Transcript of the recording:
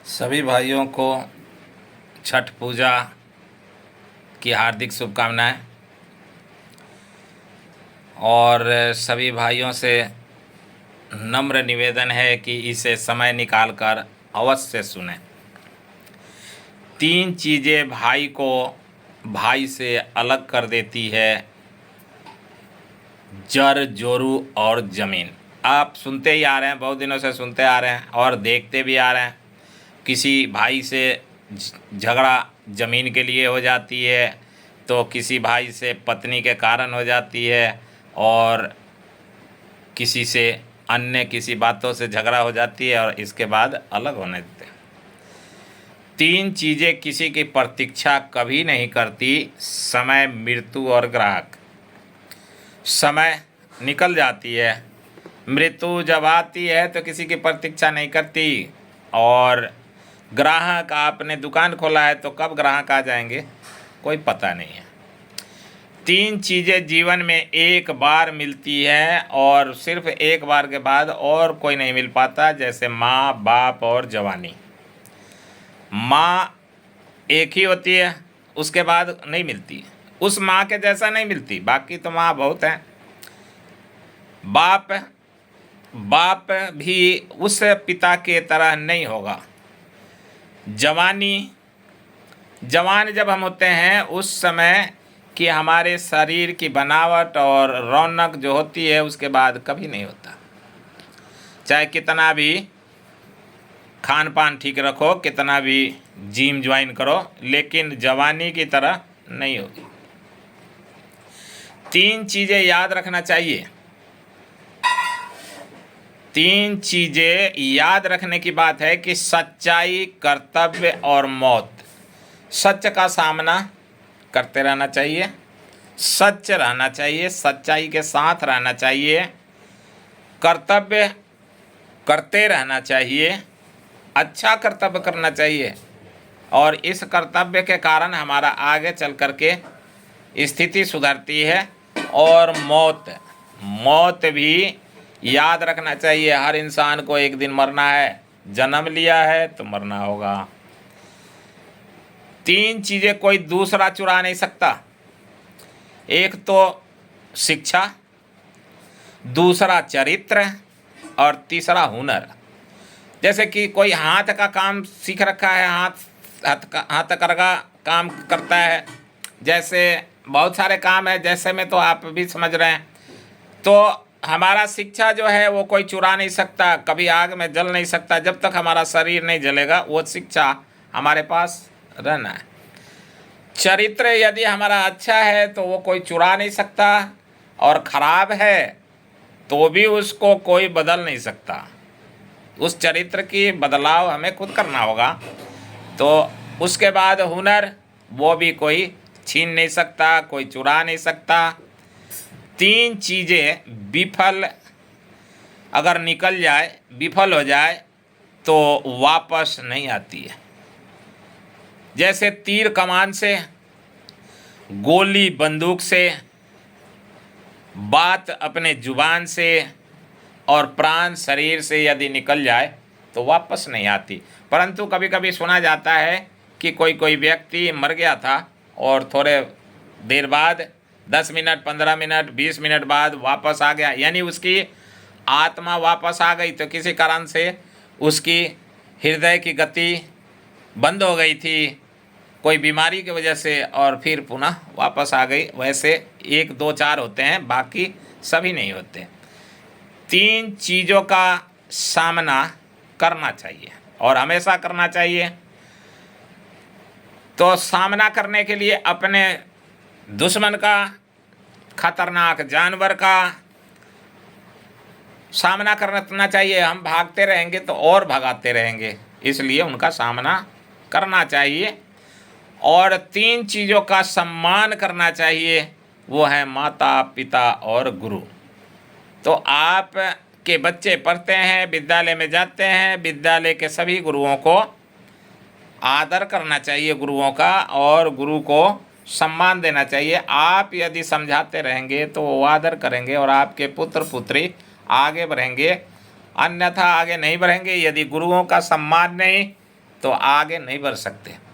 सभी भाइयों को छठ पूजा की हार्दिक शुभकामनाएं और सभी भाइयों से नम्र निवेदन है कि इसे समय निकालकर अवश्य सुनें। 3 चीज़ें भाई को भाई से अलग कर देती है, जर जोरू और ज़मीन। आप सुनते ही आ रहे हैं, बहुत दिनों से सुनते आ रहे हैं और देखते भी आ रहे हैं। किसी भाई से झगड़ा ज़मीन के लिए हो जाती है, तो किसी भाई से पत्नी के कारण हो जाती है, और किसी से अन्य किसी बातों से झगड़ा हो जाती है और इसके बाद अलग होने देते हैं। 3 चीज़ें किसी की प्रतीक्षा कभी नहीं करती, समय, मृत्यु और ग्राहक। समय निकल जाती है, मृत्यु जब आती है तो किसी की प्रतीक्षा नहीं करती, और ग्राहक, आपने दुकान खोला है तो कब ग्राहक आ जाएंगे कोई पता नहीं है। 3 चीज़ें जीवन में एक बार मिलती है और सिर्फ एक बार के बाद और कोई नहीं मिल पाता, जैसे माँ, बाप और जवानी। माँ एक ही होती है, उसके बाद नहीं मिलती, उस माँ के जैसा नहीं मिलती, बाकी तो माँ बहुत हैं। बाप भी उस पिता के तरह नहीं होगा। जवान जब हम होते हैं उस समय कि हमारे शरीर की बनावट और रौनक जो होती है उसके बाद कभी नहीं होता। चाहे कितना भी खान पान ठीक रखो, कितना भी जिम ज्वाइन करो, लेकिन जवानी की तरह नहीं होगी। 3 चीज़ें याद रखना चाहिए। 3 चीज़ें याद रखने की बात है कि सच्चाई, कर्तव्य और मौत। सच का सामना करते रहना चाहिए, सच रहना चाहिए, सच्चाई के साथ रहना चाहिए, कर्तव्य करते रहना चाहिए, अच्छा कर्तव्य करना चाहिए, और इस कर्तव्य के कारण हमारा आगे चल कर के स्थिति सुधरती है। और मौत भी याद रखना चाहिए। हर इंसान को एक दिन मरना है, जन्म लिया है तो मरना होगा। 3 चीज़ें कोई दूसरा चुरा नहीं सकता। एक तो शिक्षा, दूसरा चरित्र और तीसरा हुनर। जैसे कि कोई हाथ का काम सीख रखा है, हाथ का काम करता है, जैसे बहुत सारे काम है, जैसे में तो आप भी समझ रहे हैं। तो हमारा शिक्षा जो है वो कोई चुरा नहीं सकता, कभी आग में जल नहीं सकता। जब तक हमारा शरीर नहीं जलेगा वो शिक्षा हमारे पास रहना है। चरित्र यदि हमारा अच्छा है तो वो कोई चुरा नहीं सकता, और ख़राब है तो भी उसको कोई बदल नहीं सकता। उस चरित्र की बदलाव हमें खुद करना होगा। तो उसके बाद हुनर, वो भी कोई छीन नहीं सकता, कोई चुरा नहीं सकता। 3 चीज़ें विफल अगर निकल जाए, विफल हो जाए तो वापस नहीं आती है। जैसे तीर कमान से, गोली बंदूक से, बात अपने जुबान से और प्राण शरीर से यदि निकल जाए तो वापस नहीं आती। परंतु कभी कभी सुना जाता है कि कोई व्यक्ति मर गया था और थोड़े देर बाद 10 मिनट, 15 मिनट, 20 मिनट बाद वापस आ गया, यानी उसकी आत्मा वापस आ गई। तो किसी कारण से उसकी हृदय की गति बंद हो गई थी, कोई बीमारी की वजह से, और फिर पुनः वापस आ गई। वैसे 1, 2, 4 होते हैं, बाकी सभी नहीं होते। 3 चीज़ों का सामना करना चाहिए और हमेशा करना चाहिए। तो सामना करने के लिए अपने दुश्मन का, खतरनाक जानवर का सामना करना चाहिए। हम भागते रहेंगे तो और भगाते रहेंगे, इसलिए उनका सामना करना चाहिए। और 3 चीज़ों का सम्मान करना चाहिए, वो है माता, पिता और गुरु। तो आप के बच्चे पढ़ते हैं, विद्यालय में जाते हैं, विद्यालय के सभी गुरुओं को आदर करना चाहिए, गुरुओं का, और गुरु को सम्मान देना चाहिए। आप यदि समझाते रहेंगे तो वो आदर करेंगे और आपके पुत्र पुत्री आगे बढ़ेंगे, अन्यथा आगे नहीं बढ़ेंगे। यदि गुरुओं का सम्मान नहीं तो आगे नहीं बढ़ सकते।